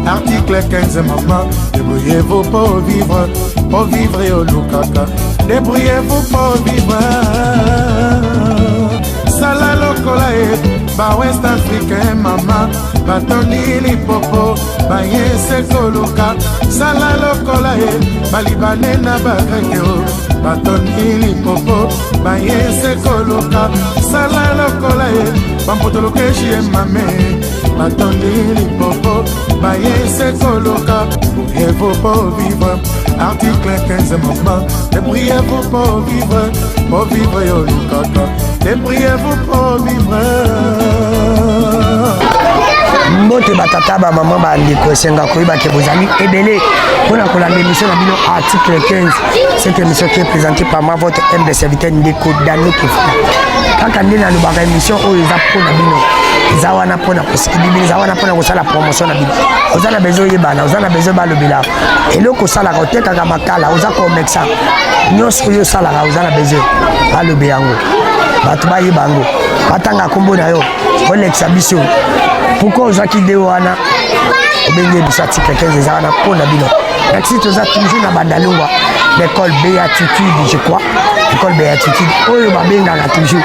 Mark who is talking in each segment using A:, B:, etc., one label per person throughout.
A: Article 15, maman, débrouillez-vous pour vivre et au Lukaka. Débrouillez-vous pour vivre. Sala lokola ba West Africain, maman, batoni lipopo, ba yese koluka. Sala lokola ba Libanais na ba Grekeo, batoni lipopo, ba yese koluka. Sala lokola ba mpotoloke chie mame, batoni lipopo, ba yese koluka. Débrouillez-vous pour vivre. Article 15, maman, débrouillez-vous pour vivre et au Lukaka. Débrouillez-vous pour vivre.
B: Mbote batata ba maman ba ndeko senga koyiba ke bozali ebele pona kolanda émission na bino article 15. Cette émission qui est présentée par moi votre humble serviteur Ndeko Dano Kifuna. Kaka ndena lobaka émission oyo eza pona bino. Eza wana pona kosikibili, eza wana pona kosala promotion na bino. Ozana bezo yebana, ozana bezo balobela. Eloko sala ka otekaka makala, oza ko mexa. Nyonso yo sala ka ozana bezo balobe yango. Batu ba yebango. Batanga kombo na yo. Olexa biso. Pourquoi aux qui déwana obengé biso article 15 eza wana pona bino. Merci toza toujours na bandalungwa l'école Béatitude je crois. L'école Béatitude oyo babengaka toujours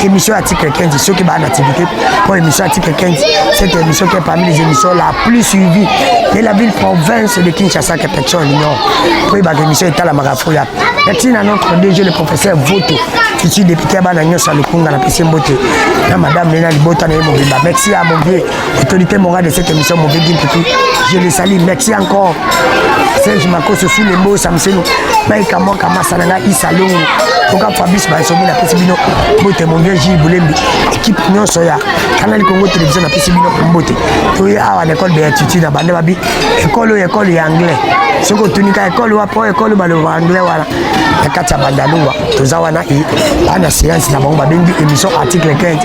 B: émission article 15 ceux qui ba en activité pour émission article 15. Cette émission qui est parmi les émissions la plus suivie de la ville province de Kinshasa que personne ignore. Pour y émission est à la Marafoya. Merci à notre DG le professeur Voto qui est député à Banagnos à Lukunga, la PC Mbote, à madame Léna Libota et Mobimba. Merci à mon vieux autorité morale de cette émission, mon vieux Gimpipi. Je les salue. Merci encore. Serge Mako, sous les mots, Samseno, Maïka Moka Masananga, Isalong, Oka Fabrice Bansomi, la PC Bino, Mbote, mon vieux Gilles Boulembi, équipe Nyon Soya, Canal Congo Télévision, la PC Bino, Mbote. Oui, à l'école Béatitude, à Bandebabi, école anglais. Ce que tu n'as école ou après école anglais, voilà. La carte à Bandalunga, tous awana et la séance, la bombe, émission article 15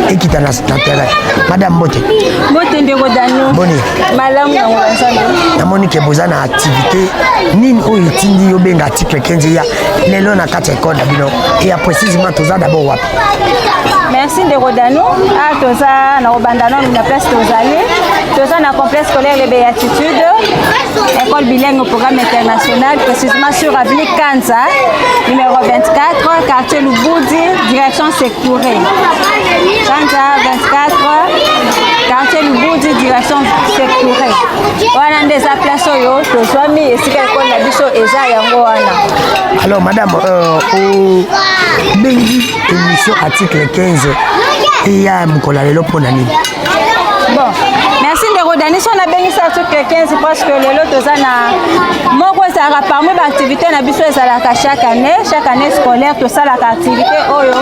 B: et qui t'a l'intérêt. Madame Bote.
C: Bote Ndeko Dano.
B: Boni.
C: Malamu na wanzando.
B: Na moni ke bozana activité nini o itindi yo benga article 15 ya lelo na carte école d'abino et précisément tous d'abord wapi.
C: Merci Ndeko Dano. Ah toza na Bandano na place tozali. Toza na complexe scolaire les Béatitudes. École bilingue au programme international précisément sur avenue Kanza. Numéro 24, quartier Luboudi, direction Sekouré. Kanza 24, quartier Luboudi, direction Sekouré. On a des place yo, to swami esika école na biso eza yango wana.
B: Alors madame au bengi émission article 15 et ya mukola lelo pona nini?
C: Bon, merci Ndeko Dani. Si on a béni ça article 15 parce que les lots na moko ça a parmi l'activité na biso ezalaka chaque année scolaire to ça la activité oyo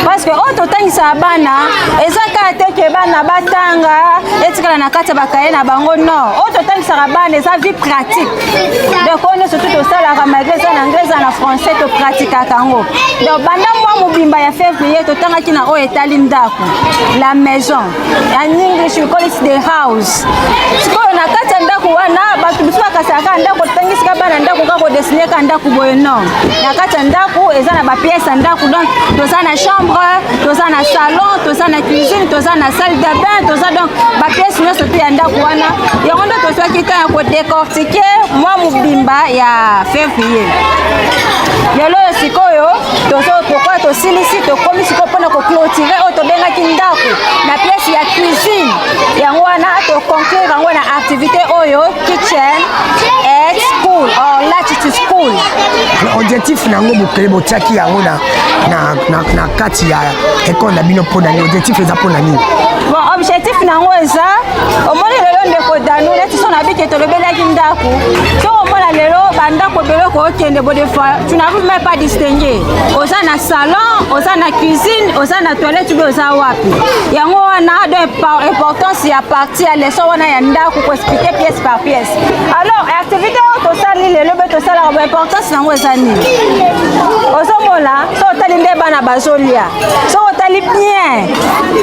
C: parce que on totangisa bana ezaka teke bana batanga etikala na kati bakaye na bango non on totangisa bana eza vie pratique donc on est surtout to ça la malgré ça en anglais en français to pratique kango donc banda moi mobimba ya février to tanga kina o etali ndako la maison en English we call it the house. Sikoyo na kati ya ndako wana batu biso bakasaka ndako tangisa bana ndako kako dessiner ka ndako boye non na kati ya ndako eza na ba pièce ndako donc toza na chambre toza na salon toza na cuisine toza na salle de bain toza donc ba pièce nyonso te ya ndako wana yango ndo toza kita ya ko décortiquer moi mobimba ya février lelo sikoyo tozo pourquoi to silisi to komi siko pona ko clôturer o to benga kindako na pièce ya cuisine yango wana to conclure yango na activité oyo kitchen et school or latitude school.
B: Objectif nango bokele botiaki yango na kati ya école na bino pona ni objectif eza pona nini?
C: Bon objectif nango eza omoni lelo Ndeko Dano leti so na bike to lobelaki ndako so omona lelo bandako beloko okende bo des fois tu n'arrives même pas distinguer oza na salon oza na cuisine oza na toilette be oza wapi yango wana de importance ya partie ya leçon wana ya ndako ko expliquer pièce par pièce. Alors activité to sali lelo be to sala ko importance nango eza nini ozomona so tali nde bana bazolia so tali bien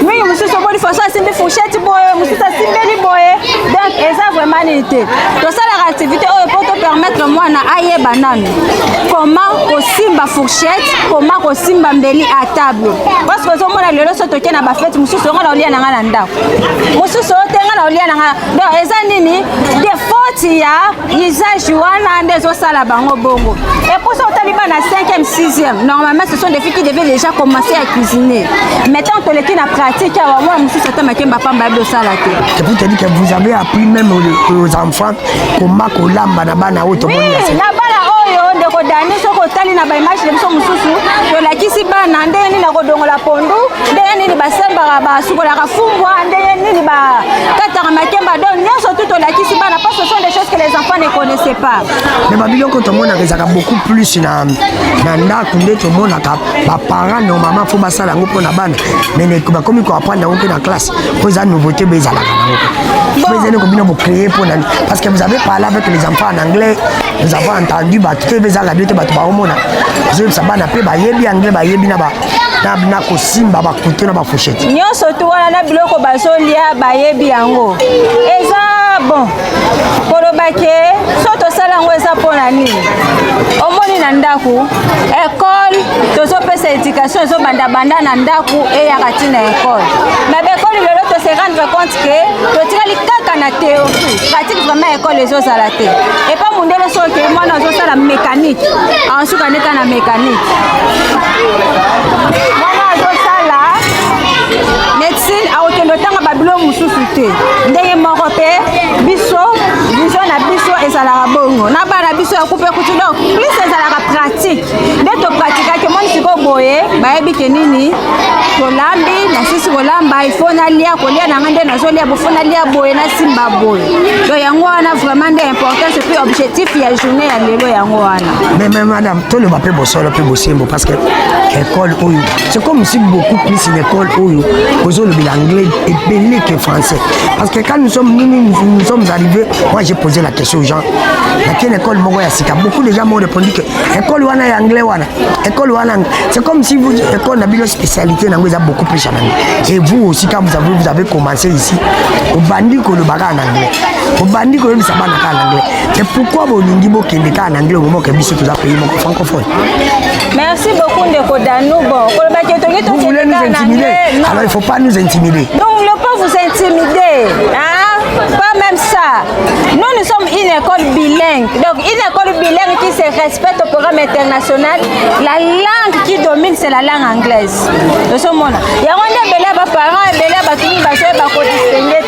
C: mais monsieur so boni façon simbi fourchette boye monsieur simbeli boye donc eza vraiment nité to sala activité oyo pour te permettre moi na aye banane comment kosimba fourchette comment kosimba mbeli à table parce que ozomona lelo so to kena ba fête monsieur so ngala olia na ngala ndako monsieur so tenga na olia na ngala donc eza nini des kati ya usage wana nde ezosala bango bongo. Et pour ça otali bana 5e 6e normalement ce sont des filles qui devaient déjà commencer à cuisiner. Maintenant que les qui na pratique awa moi musu sata makemba pamba ba sala te.
B: C'est pour te dire que vous avez appris même aux enfants comment kolamba na bana oto
C: moni na bana oyo ndeko dani soko otali na ba image de biso mususu to la kisi bana ndenge nini na kodongola pondu ndenge nini basembaka basukola kafumbwa ndenge nini ba kataka makemba donc nyonso tout to la kisi bana parce que ce sont des choses que les enfants ne connaissaient pas.
B: Mais babiloko to mona rezaka beaucoup plus na ndako nde to mona ka ba parents normalement faut basala ngo pona bana mais ne ba komi ko apprendre ngo na classe pour ça nouveauté bezala kana ngo. Vous allez combien vous créer pour parce que vous avez parlé avec les enfants en anglais, vous avez entendu ba tout bezala biote ba to ba mona. Je sais bana pe ba yebi anglais ba yebi na ba na ko simba ba kutu na ba fourchette.
C: Nyonso to wana na biloko bazolia ba yebi yango. Eza bon. Kolobake soto sala ngo eza pona nini? Omoni na ndaku école tozopesa éducation ezobanda banda na ndaku eyaka tina école. Mais école lelo to se rendre compte que totikali kaka na théorie pratique vraiment école ezozala te. Et pas mundele soki mwana azosala mécanique ensuka neka na mécanique. Mwana azosala médecine aokendo tanga babilo mususu te. Ndenge moko pe biso vision na biso ezalaka bongo na bana biso ya coupe kutu donc plus ezalaka pratique nde to pratique ke moni siko boye bayebi ke nini tolambi na sisi kolamba il faut na lia kolia na ngande na zolia bofona lia boye na simba boye donc yango wana vraiment nde important c'est plus objectif ya journée ya lelo yango wana.
B: Mais madame tout le bape bosolo pe bosembo parce que école oyo c'est comme si beaucoup plus une école oyo aux le anglais et belé que français parce que quand nous sommes arrivés moi j'ai posé la question aux gens laquelle école moko ya sika beaucoup de gens m'ont répondu que école wana ya anglais wana école wana c'est comme si vous école na bilo spécialité nango eza beaucoup plus en anglais et vous aussi quand vous avez commencé ici au bandi ko le baga en anglais au bandi ko bisa bana ka en anglais et pourquoi bolingi bokende ka en anglais au moment que biso tous pays moko francophone.
C: Merci beaucoup Ndeko Danou. Bon
B: vous voulez nous intimider alors il faut pas nous intimider.
C: Donc on ne peut pas vous intimider hein? Pas même ça. Nous sommes une école bilingue. Donc une école bilingue qui se respecte au programme international. La langue qui domine c'est la langue anglaise. De ce monde. Il y a un bel parents et bel batumi basé bako distinguer.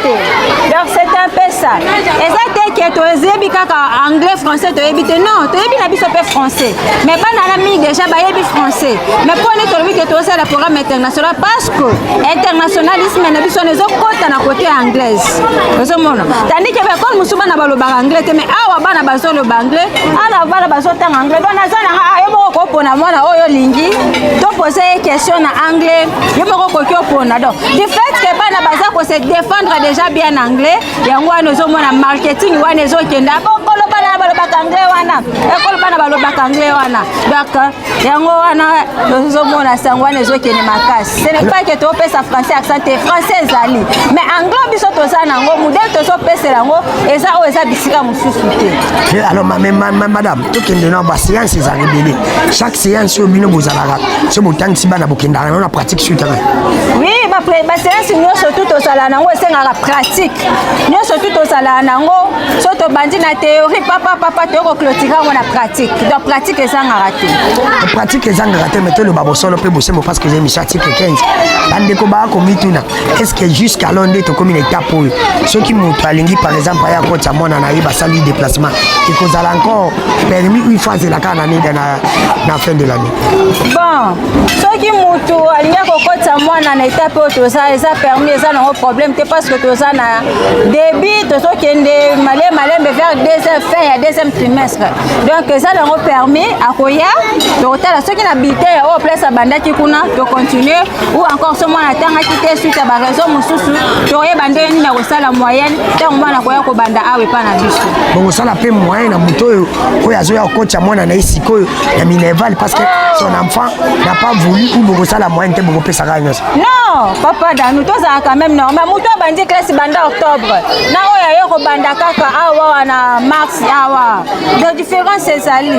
C: Donc c'est un peu ça. Et ça t'es que tu es kaka anglais français tu es non, tu es bien habitué au français. Mais pas dans la migue déjà ba yebi français. Mais pour ne trouver que tu as le programme international parce que internationalisme na biso nezo kota na côté anglaise. Tandis que l'école musuba na baloba anglais mais awa bana bazo le anglais ala bana bazo tanga anglais donc nazana ayebo ko pona mwana oyo lingi to poser question na anglais yebo ko pona donc du fait que bana baza ko se défendre déjà bien anglais yango wana zo mona marketing wana zo kenda bokolo bana baloba anglais wana école bana baloba anglais wana donc yango wana zo mona sango wana zo kende makasi ce n'est pas que to pesa français accent français zali mais anglais biso to za nango modèle to so pesa nango eza o eza bisika mususu te.
B: Alors madame to kende na ba séance za rebelle chaque séance au bino bozalaka so botangi si bana bokenda na pratique sur terrain.
C: Oui ba séance nyonso tout osala nango esengaka pratique nyonso tout osala nango so to bandi na théorie papa to ko clôturer ngo na pratique donc pratique ezangaka te.
B: Pratique ezangaka te mais to le babosolo pe bosembo parce que j'ai mis article 15 bande ko ba ko mituna est-ce que jusqu'à l'onde to comme une étape oyo ceux qui montent alingi par exemple ya ko tsa mona na iba sali déplacement et ko zala encore permis une fois la kana ni na fin de l'année.
C: Bon ceux qui montent alingi ko tsa mona na étape oyo ça eza permis eza no problème te parce que to za na début to so kende malembe vers deuxième fin ya deuxième trimestre donc ça no permis akoya to tala ceux qui n'habitent au place abandaki kuna to continuer ou encore ce mois atanga kité suite à ba raison mususu to yeba ndeni na kosala moyenne tant mwana koya ko banda awe pa na biso
B: bon kosala pe moyenne na moto oyo azoya kocha mwana na isiko ya Minerval parce que son enfant n'a pas voulu ou bon kosala moyenne te beaucoup pesa ka nyos.
C: Non papa Danou to za quand même normal muto bandi classe banda octobre na oya yo ko banda kaka awa na mars awa mois. De différence ezali.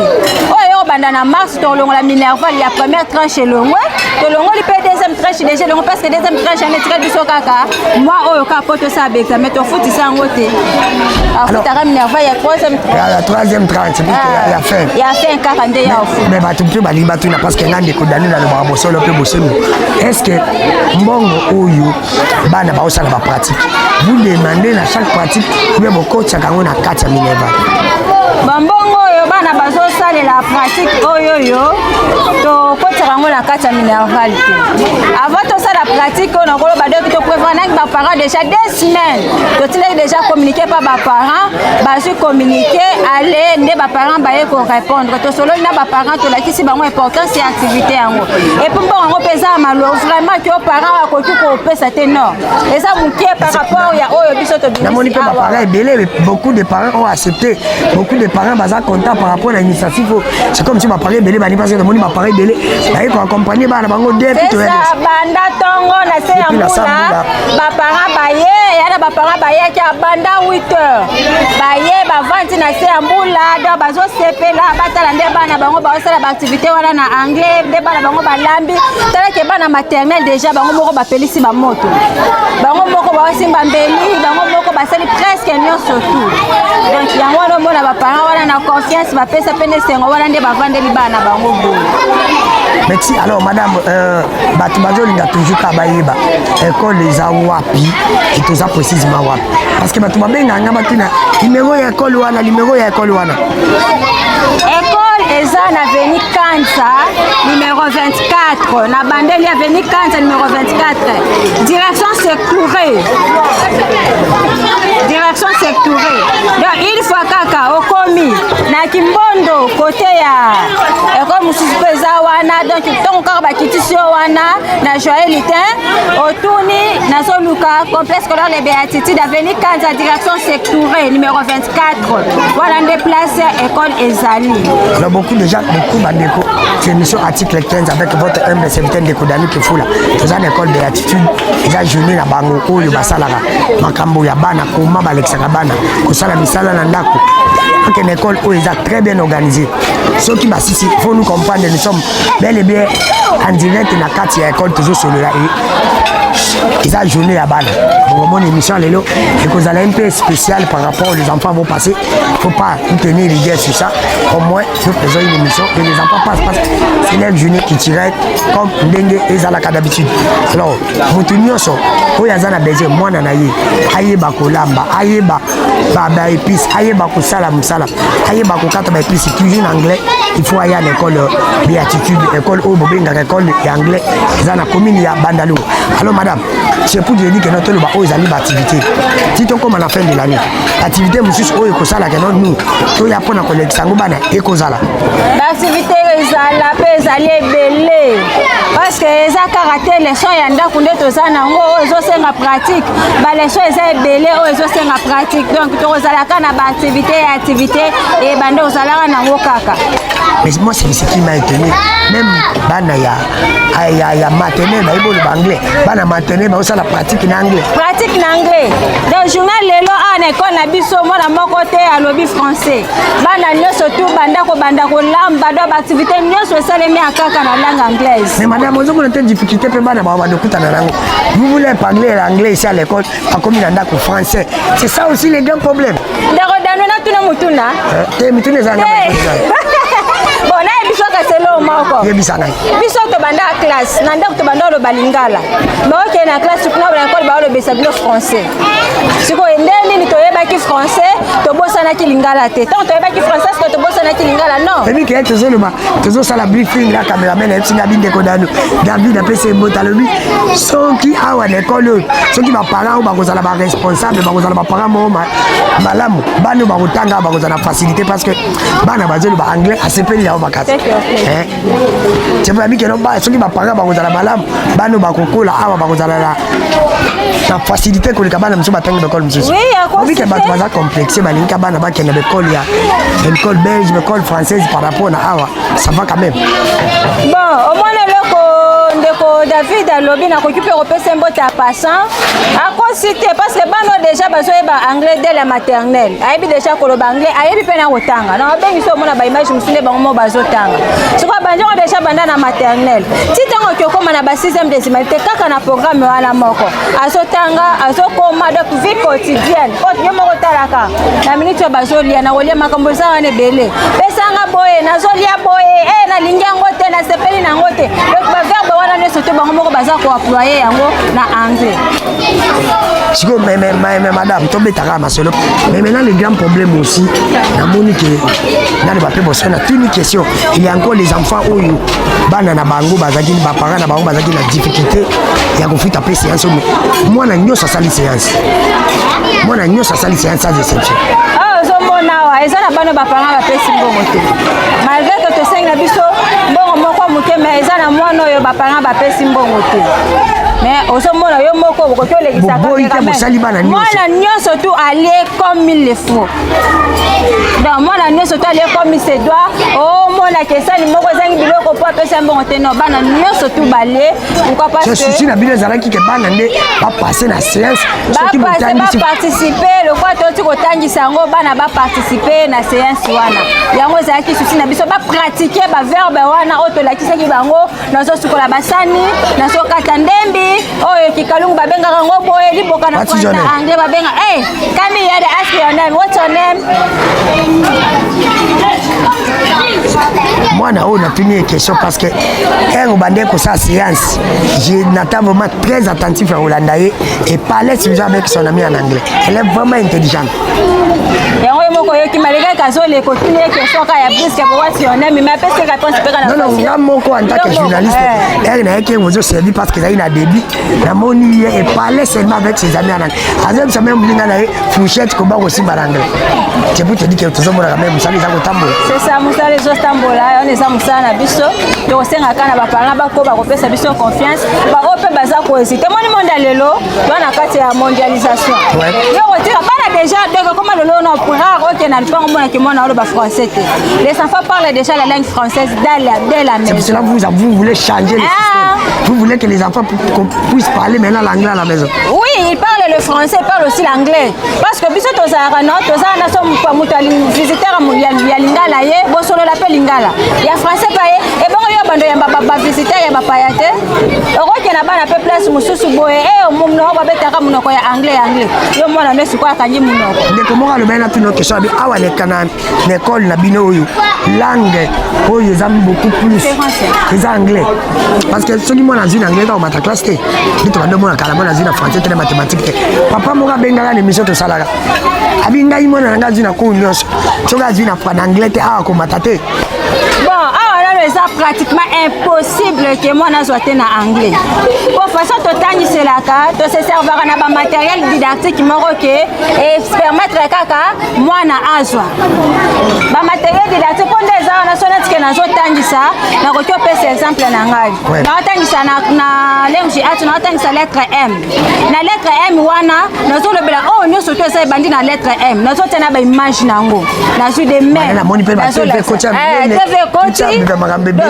C: Oyo banda na mars tolongo la Minerval ya première tranche elongwe, tolongo li pe deuxième tranche déjà longo parce que deuxième tranche en tiré biso kaka. Moi oyo ka poto ça avec examen to futi sango te. Afutaka Minerval ya
B: troisième tranche ya fin.
C: Ya fin kaka nde ya ofu.
B: Mais batu mpe bali batu na parce que ngande ko dani na le babo solo pe bosemu. Est-ce que mbongo oyo bana ba osala ba pratique. Vous demandez à chaque pratique bien mon coach kango na kati ya Minerval.
C: Bambongo oyo bana bazo sala la pratique oyo to coach kango na kati ya Minerval te. Avant to sala pratique on a kolo ba deux to prévoir na ba parents déjà 2 semaines. To tile déjà communiquer par ba parents, ba su communiquer aller ne ba parents ba ye ko répondre. To solo na ba parents to la kisi bango importance et activité yango. Et pour bango pesa malo vraiment que parents akoki ko pesa te non. Et ça mukie par rapport ya oyo biso to
B: na moni pe ba parents belé beaucoup de parents ont accepté. Beaucoup de parents baza content par rapport à l'initiative. C'est comme si ma parents belé bani parce que moni ma parents belé ba ko accompagner bana bango dès puis
C: ça banda tongo na se ambula ba parents baye ya ba parents baye ki banda 8h baye ba vandi na se ambula do bazo sepela batala nde bana bango ba osala ba activité wana na anglais nde bana bango balambi tala ke bana maternelle déjà bango moko ba pelisi ba moto bango moko ba simba mbeli bango moko ba sali presque nyonso tout donc yango wana mona ba parents wana na confiance ba pesa pene sengo wana nde ba vandeli bana bango bo.
B: Merci. Alors madame batu bazolinga toujours kabayeba école eza wapi et tout ça précisément wapi parce que batu babenga nga batina numéro ya école wana
C: école eza na Avenue Kanza numéro 24 na bandeli Avenue Kanza numéro 24 direction sectourée donc il faut kaka okomi na Kimbondo côté ya école mususu peza wana donc ton kaka bakitisi wana na Joëlitin otuni na soluka complexe scolaire les Béatitudes Avenue Kanza direction sectourée numéro 24 voilà nde place école ezali.
B: Alors beaucoup de gens beaucoup bandeko c'est émission article 15 avec votre humble serviteur de Kodani Kifula dans une école Béatitude eza journée na bango oyo basalaka makambo ya bana koma balexaka bana kosala misala na ndako une école où ils sont très bien organisés. Ceux qui m'assistent, il faut nous comprendre, nous sommes bel et bien en direct dans la carte de l'école, toujours sur le ils ont journée à balle. Pour mon émission, et que vous allez un peu spécial par rapport aux enfants vont passer. Il ne faut pas tenir l'idée sur ça. Au moins, nous faisons une émission et les enfants passent parce que c'est une journée qui tirait comme dengue et zalaka d'habitude. Alors, vous tenez ça. Où il y a un besoin, moi, aïe bakolamba, aïe ba épices, aïe bakosala musala, aïe bakokata ba épices, toujours en anglais. Il faut aller à l'école Béatitude, école au Bobenga, école d'anglais. Ils ont la commune à Bandalou. Alors madame, c'est pour dire que notre amis activité. Si tu comme à la fin de l'année, l'activité monsieur au ekosala que nous, tu y a pour la connexion bana ekozala.
C: L'activité ezala pezali belé parce que eza caractère les soins yanda kunde tozana ngo ezo senga pratique, ba les soins eza belé o ezo senga pratique. Donc to kozala kana ba activité et bande ozala na ngo kaka.
B: Mais moi c'est ce qui m'a étonné. Même bana ya maternelle ba ibolo anglais, bana maternelle ba osala pratique en anglais.
C: Pratique en anglais. Donc journal lelo en école na biso mona moko te à lobby français. Bana nyoso tout banda ko lamba do activité nyoso esalemi akaka na langue anglaise.
B: Mais madame ozo ko nte difficulté pe bana ba dokuta na langue. Vous voulez parler l'anglais ici à l'école pas comme il ndako français. C'est ça aussi le grand problème.
C: Ndako danona tuna mutuna.
B: Te mutuna zanga.
C: Bon na biso ka selo moko.
B: Yebisa ngai.
C: Biso to banda classe na ndako to banda lo balingala. Ba ok na classe kuna ba école ba lo besa bilo français. Siko endeni ni to yeba ki français to bosa na ki lingala te. Tant to yeba ki français que to bosa na ki lingala non.
B: Et puis que tu zo sala briefing la caméraman et singa binde ko dano. David a pese motalobi. Ceux qui a à l'école, ceux qui va parents ou ba ko sala ba responsable, ba ko sala ba parents mo malamu. Bano ba ko tanga ba ko sala facilité parce que bana ba zelo ba anglais asepeli ya bakati. C'est pour que non ba ceux qui va parents ba ko sala malamu. Bano ba ko kola awa ba ko sala la facilité ko le kabana mso batanga l'école mso.
C: Oui, à quoi
B: c'est ça complexe ba linka bana ba kena l'école ya l'école belge, l'école française par rapport à awa, ça va quand même.
C: Bon, au moins le ndeko David alobi na kokipe kopesa mbote à passant akosite parce que bano déjà bazoyeba anglais dès la maternelle ayebi déjà koloba anglais ayebi pe na kotanga na babengi so mona ba image musinde bango mo bazotanga siko banjoko déjà banda na maternelle ti tango kyokoma na ba 6e décimalité kaka na programme wana moko azotanga azokoma donc vie quotidienne yo moko talaka na minute bazolia na kolia makambo za wana ebele pesanga boye nazolia boye nalingi yango te na sepeli nango te donc ba verbe wana nyonso te bango moko baza koemploye yango na anglais.
B: Siko mais madame tobetaka masolo mais maintenant le grand problème aussi na monique na ba pe bosana une question il y a encore les enfants oyo bana na bango bazaki ba parents na bango bazaki na difficulté ya kofuta pe séance moi na nyosa sali séance sans exception.
C: Monawa eza na bana ba parents ba pesi mbongo te malgré que to sengi na biso mbongo moko muke mais eza na mwana oyo ba parents ba pesi mbongo te mais osomona yo moko bokoki olekisa kaka mwana nyonso tu aller comme il le faut donc mwana nyonso tu aller comme il se doit mona kesali moko ezangi biloko po apesa mbongo te non bana nyonso tu bale pourquoi parce que
B: je suis na bino ezalaki ke bana nde ba passer na séance soki
C: ba participer le quoi toti kotangisa yango bana ba participer na séance wana yango ezalaki susi na biso ba pratiquer ba verbe wana otolakisaki bango nazosukola basani nazokata ndembi oyo kikalungu babengaka ngo boye liboka na français anglais babenga come here ask your name what's your name
B: mwana oyo natuni une question parce que on bande ko sa séance je n'attends vraiment très attentif à Rolanda et parler toujours avec son ami en anglais elle est vraiment intelligente
C: yango moko yoki malika kazole ko tuni question ka ya briske ko what's your name mais après c'est réponse pe kana
B: non nga moko en tant que journaliste elle n'a que vous servi parce que ça il a débit na moni et parler seulement avec ses amis en anglais azem ça même linga na fourchette ko ba ko simba anglais c'est pour te dire que tout ça même ça les a kotambola
C: c'est ça musale zo tambola on eza musala na biso to kosenga kana ba parents ba ko ba kopesa biso confiance ba ope baza ko hésiter moni monde lelo to na kati ya mondialisation yo otira bana déjà donc comment lelo no pour OK na pas mona ki mona olo ba français te les enfants parlent déjà la langue française dès la maison.
B: C'est cela vous voulez changer le système. Vous voulez que les enfants puissent parler maintenant l'anglais à la maison.
C: Oui, ils parlent le français, ils parlent aussi l'anglais. Parce que biso tozara no tozana so mutu visiteur ya lingala ye bo solo la pe lingala. Ya français pa ye e bon yo bando ya ba visiteur ya ba payate. Oroke na bana pe place mususu boye mumno ba betaka munoko ya anglais. Yo mwana nesu kwa kanyi munoko.
B: De comment le bana tuno que ça awa le kana l'école na bino oyo langue oyo za beaucoup plus les anglais parce que ceux qui m'ont dans anglais dans ma classe té dit on demande carrément dans une français et mathématiques papa mo ga benga na mission to salaga abinga imona nga zina ko nyonso so ga zina fa anglais té awa ko matate
C: bon c'est pratiquement impossible que moi na soit en anglais. Pour façon totani c'est la carte, to se servira na ba matériel didactique moko ke et permettre kaka moi na azwa. Ba matériel didactique pour des ans na sonat ke na zo tangisa na ko pesa exemple na ngai. Na tangisa na langue atu na tangisa lettre M. Na lettre M wana na zo le bela nyoso to sai bandi na lettre M. Na zo tena ba image nango. Na zo de main.
B: Na moni pe ba TV coach.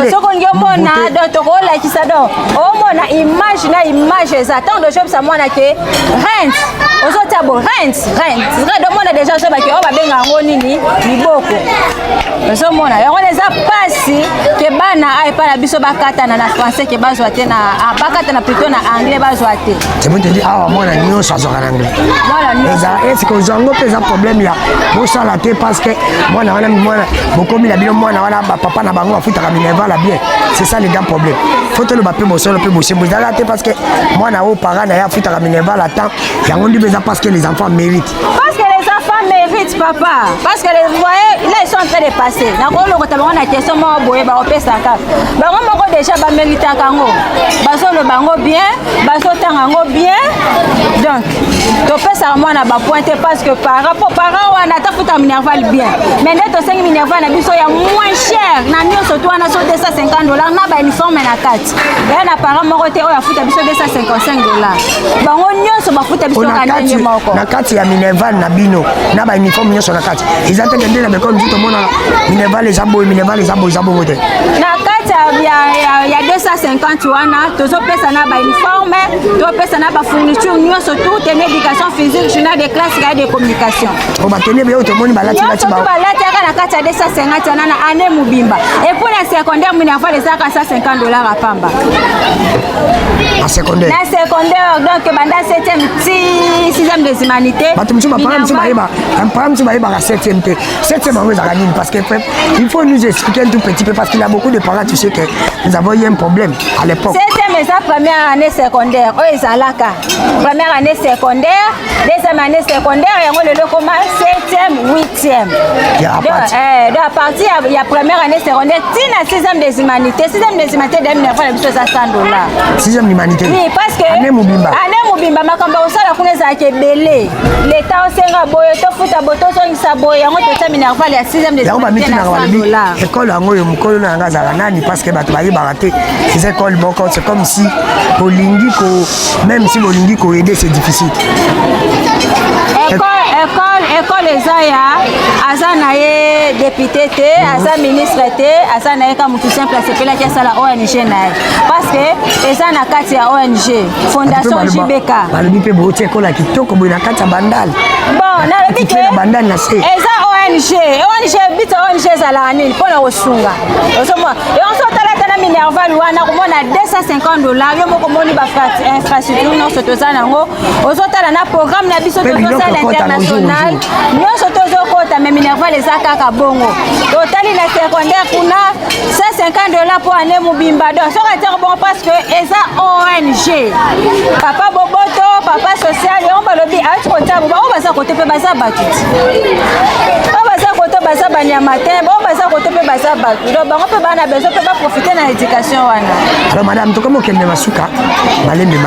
C: Soko ngomona do to kola kisado omona image za tant de choses ça mona ke rent ozotabo rent do mona déjà so ba ke o ba benga ngoni ni liboko so mona yango les apasi ke bana ai pa na biso bakata na français ke bazwa te na bakata na plutôt na anglais bazwa te
B: c'est bon te dire ah mona nyo ça en anglais voilà est-ce que vous avez un problème là bon ça la te parce que mona beaucoup mi la bilo mona wana papa na bango afuta Minerva la bien c'est ça les grands problèmes faut te le baper mon son le peu bosser vous arrêtez parce que moi na haut parents na ya futa Minerva la temps yango ndi beza parce que les enfants méritent
C: parce que les enfants méritent papa parce que les voyez là ils sont en train de passer na ko loko tabango na question mo boye ba opesa ka bango moko déjà ba mérita kango baso le bango bien baso tango bien donc to pesa moi na ba pointer parce que par rapport parents wana ta futa Minerva bien mais net to 5 Minerva na biso ya moins cher na nyonso to wana so $250 na ba uniforme na kati et na parents moko te oya futa biso $255 bango nyonso ba futa biso ka ndenge moko
B: na kati ya Minerva na bino na ba uniforme nyonso na kati ils attendent de la bekon tout monde Minerva les abo te
C: na kati ya 250 wana tozopesa na bauniforme topesa na bafourniture nyonso toute na éducation physique journal de classe et de communication balatiaka na kati ya 250 wana na année mobimba et pour la secondaire minerval ezalaka $150 à pamba
B: na secondaire
C: donc banda 7e ti 6e des humanités
B: bato mosusu bayebaka 7e te 7e yango ezalaka nini parce que il faut nous expliquer un tout petit peu parce qu'il y a beaucoup de parents tu sais que nous avons eu un problème à l'époque
C: 7e eza première année secondaire oyo ezalaka première année secondaire deuxième année secondaire yango lelo koma 7e 8e à partir ya première année secondaire tina 6e des humanités 6e des humanités de minerval na biso eza $100
B: 6e humanité
C: oui parce que
B: année mobimba
C: makambo osala kuna ezalaka ebele leta osenga boye tofuta boye tozongisa boye yango totia minerval ya 6e des humanités na $100
B: école yango yo mokolo na yanga azalaka nani parce que bato bayebaka te eza école moko c'est comme si bolingi même si bolingi koyede c'est difficile
C: école eza ya aza na ye député te aza ministre te aza na ye ka motu simple asepelaki asala ONG na ye parce que eza na kati ya ONG fondation JBK
B: balobi mpe bouti école ya kitoko boye na kati ya bandale
C: bon nalobi ke
B: bandale na se
C: eza ONG bita ONG ezalaka nini mpona kosunga ozomona yonso otalata na minerval wana komona $250 yo moko omoni bainfrastructure nyonso toza nango ozotala na programme na biso tozosala international nyonso tozokota me minerval eza kaka bongo totali na secondaire kuna $150 pour année mobimba donc soki ateke bongo parce que eza ONG papa boboto papa social yango balobi ati kotia boba oyo baza kote mpe baza bato oyo baza kote baza banyama te oyo baza kote mpe baza bato donc bango mpe bana besoin mpe baprofite na éducation wana
B: alors madame tokomi okende masuka malembe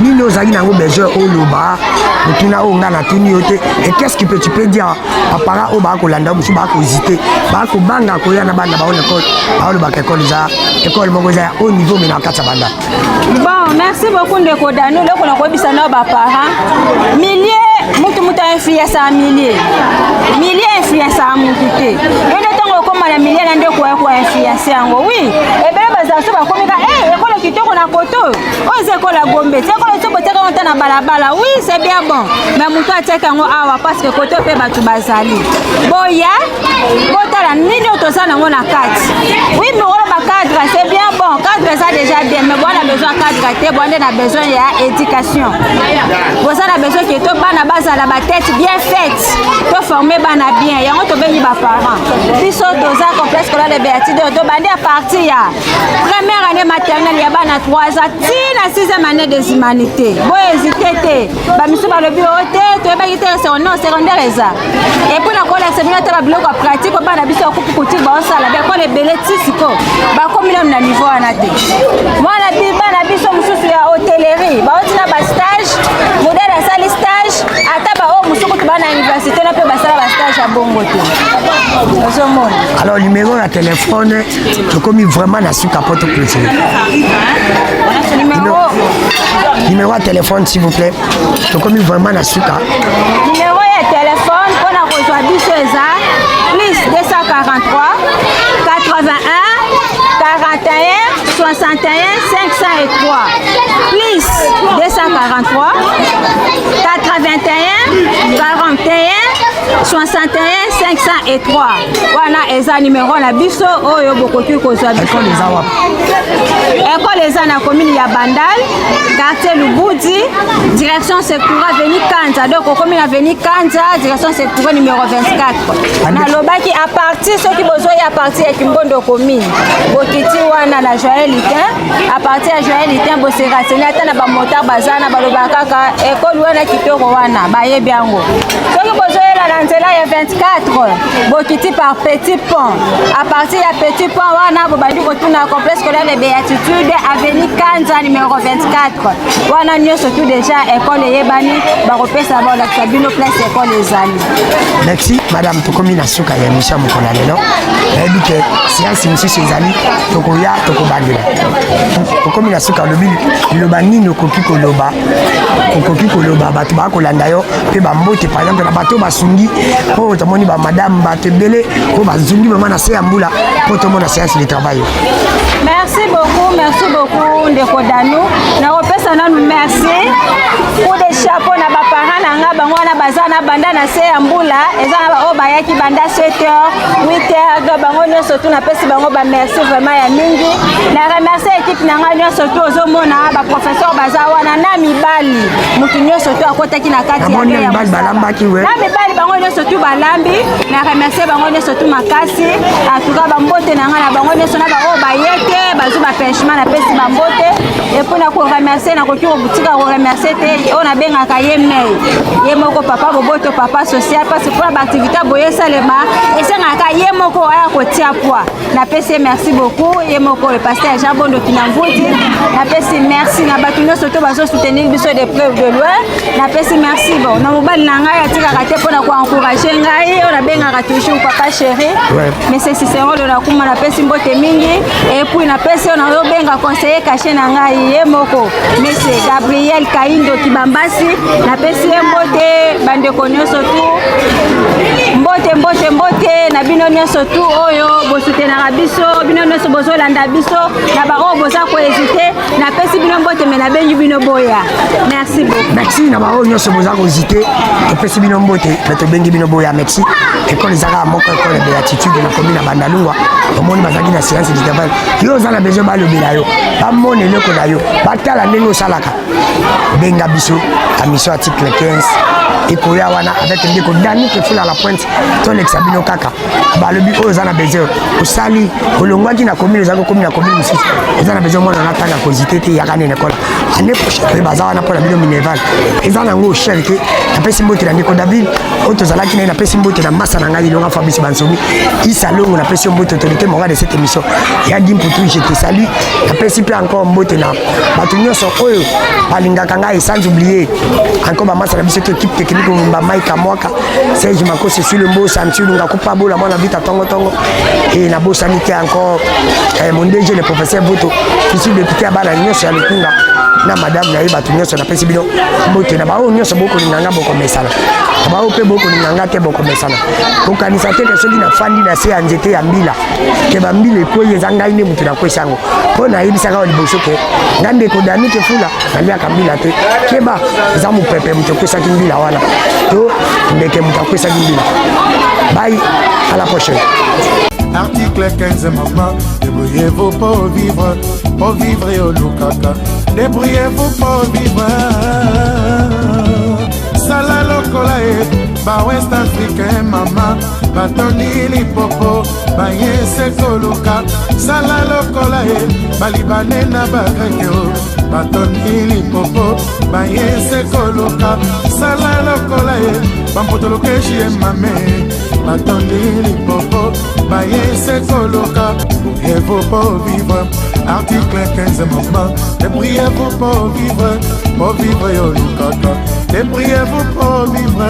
B: nini ozalaki nango besoin oloba motuna oyo nga natuni yo te et qu'est-ce que tu peux dire baparent oyo bakolanda mosusu bakozite bakobanga koya na bana bao école baolobaka école eza école moko eza ya haut niveau mais na kati ya banda
C: bon merci beaucoup ndeko danu loko na koyebisa nao baparent millier mutu influence ya millier influence ya mutu te ene ntango okoma na millier na nde koinfluence yango oui ebele bazala so bakomika ekolo kitoko na koto oyo eza ekolo ya gombe ti ekolo so boteka ngo ta na balabala oui c'est bien bon mais mutu atiaka yango awa parce que koto mpe bato bazali boya botala nini oyo toza nango na kati oui mais wana bacadre c'est bien bon cadre eza déjà bien mais bwana besoin cadre te bwana na besoin ya éducation boza na besoin ke to bana bazala batete bien faite to former bana bien yango tobengi baparent biso toza complexe scolaire de Béatide tobandi à partir ya première année maternelle ya bana 3 ans tina 6e année des humanités boye hésité te bamisu balobi o te toyebaki te secondaire eza et puis nakolakisa bino te babiloko ya pratique o bana biso akupu kutile baosala biakole ebele ti siko bakomi nano na niveau wana te mwana bana biso mosusu ya hotellerie baotina bastage modele asali stage ata bao mosuku to bana université na mpe basala bastage ya bongo te ozomona
B: alors numéro ya téléphone tokomi vraiment na suka poto clôture numéro ya téléphone s'il vous plaît tokomi vraiment na suka
C: numéro ya téléphone mpona kozwa biso eza plus 243 81 41 61 503 plus 243 81 41 61 503 wana eza numéro na biso oyo bokoki kozwa biso école eza na commune ya Bandal quartier Lubudi direction Sekura avenue Kanza donc okomi na avenue Kanza direction Sekura numéro 24 nalobaki à partir soki bozoya à partir ya Kimbondo commune bokiti wana na Joël Litin à partir ya Joël Litin boseraseni ata na bamotard bazana balobaka kaka école wana kitoko wana bayebi yango soki bozoyela na nzela ya 24 bokiti par Petit Pont à partir ya Petit Pont wana bobandi kotuna complexe scolaire de Béatitude avenue Kanza numéro 24 wana nyonso tout déjà école eyebani bakopesa baolakisa bino place école ezali.
B: Merci madame tokomi na suka ya misha mokola lelo nayebi ke siansi mosusu ezali tokoya tokobandela tokomi na suka lobi liloba nini okoki koloba bato bakolanda yo mpe bambote par exemple na bato basungi oyo tomoni madame Batebele ko bazungi maman na se ambula pour tout le monde séance de travail.
C: Merci beaucoup ndeko Danou. Na repesa na merci pour des chapeaux na ba parents na nga bango na bazana banda na se ambula ezana ba o bayaki banda 7h 8h do bango nyonso tu na pesi bango ba merci vraiment ya mingi. Na remercier équipe na nga nyonso tu ozomona ba professeur bazawana na mibali mutu nyonso tu akotaki na kati ya
B: mibali balambaki we
C: na mibali bango nyonso tu balambi na remercier bango nyonso tu makasi en tout cas ba mbote na nga na bango nyonso na ba o bayeke bazu ba pêchement na pesi ba mbote et pour na ko remercier na ko ki boutique ko remercier te on a bengaka ye mei ye moko papa boboto papa social parce que pour la activité boye salema et c'est ngaka ye moko aya ko tia poa na pesi merci beaucoup ye moko le pasteur Jean Bondo Kinamvuti na pesi merci na batu nyonso to bazo soutenir biso de preuve de loin na pesi merci bon na mobali na ngai atika kate pona ko encourager ngai on a bengaka toujours papa chéri mais c'est Cicéron de la kuma na pesi mbote mingi et puis na pesi on a benga conseiller caché na ngai ye moko monsieur Gabriel Kaindo Kibambasi na pesi mbote bande konyoso tu mbote na bino nyonso tu oyo bo soutenir biso bino nyonso bozo landa biso na ba o boza ko hésiter na pesi bino mbote mais na benyu bino boya merci beaucoup
B: merci na ba o nyonso boza ko hésiter to pesi bino mbote na to bengi bino boya merci école zaka moko école de attitude na commune Bandalungwa omoni bazaki na séance de travail yo za na besoin ba lobela yo ba mone leko na yo batala ndenge osalaka benga biso à mission article 15 et koya wana avec ndeko Dani ke fula la pointe to l'exabino kaka ba lobi oyo za na besoin osali olongwaki na commune zako commune na commune mususu za na besoin mona na tanga kozité te yakane na kola ane prochaine baza wana pour la bino mineval eza na ngo cher ke na pesi mbote na ndeko David oto zalaki na pesi mbote na massa na ngai longa Fabrice Bansomi isalongo na pesi mbote autorité morale de cette émission ya dim pour tout je te salue na pesi pe encore mbote na batu nyonso oyo balingaka ngai sans oublier encore ba massa na biso équipe technique ba Mike Mwaka Serge Makosse sur le mot Santu nga kupa bola mwana vita tongo et na bossa nité encore mon DG le professeur Boto ici député abana nyonso ya lukunga na madame na yeba tunyoso na pesi bino mbote na bao nyonso boko nganga boko mesala bao pe boko nganga te boko mesala ko kanisa te soki na fandi na se anjete ya mbila ke ba mbila ko yezanga ine mutu na kwesango ko na yebisa ka liboso ke ngande ko Dani ke fula na lia kambila te keba za mu pepe mutu kwesa kimbila wana to ndeke mutu kwesa kimbila bye à la prochaine.
A: Article 15, maman, débrouillez-vous pour vivre et au Lukaka. Débrouillez-vous pour vivre. Sala lokolae, ba West Africain, maman, batoni lipopo, ba yese koluka. Sala lokolae, ba Libanais na bagakeo, batoni lipopo, ba yese koluka. Sala lokolae, ba mpotoloke chie mame. Attendez les popos, baillez c'est coloca, débrouillez-vous pour vivre. Article 15 maman, débrouillez-vous pour vivre yo lucata, débrouillez-vous pour vivre.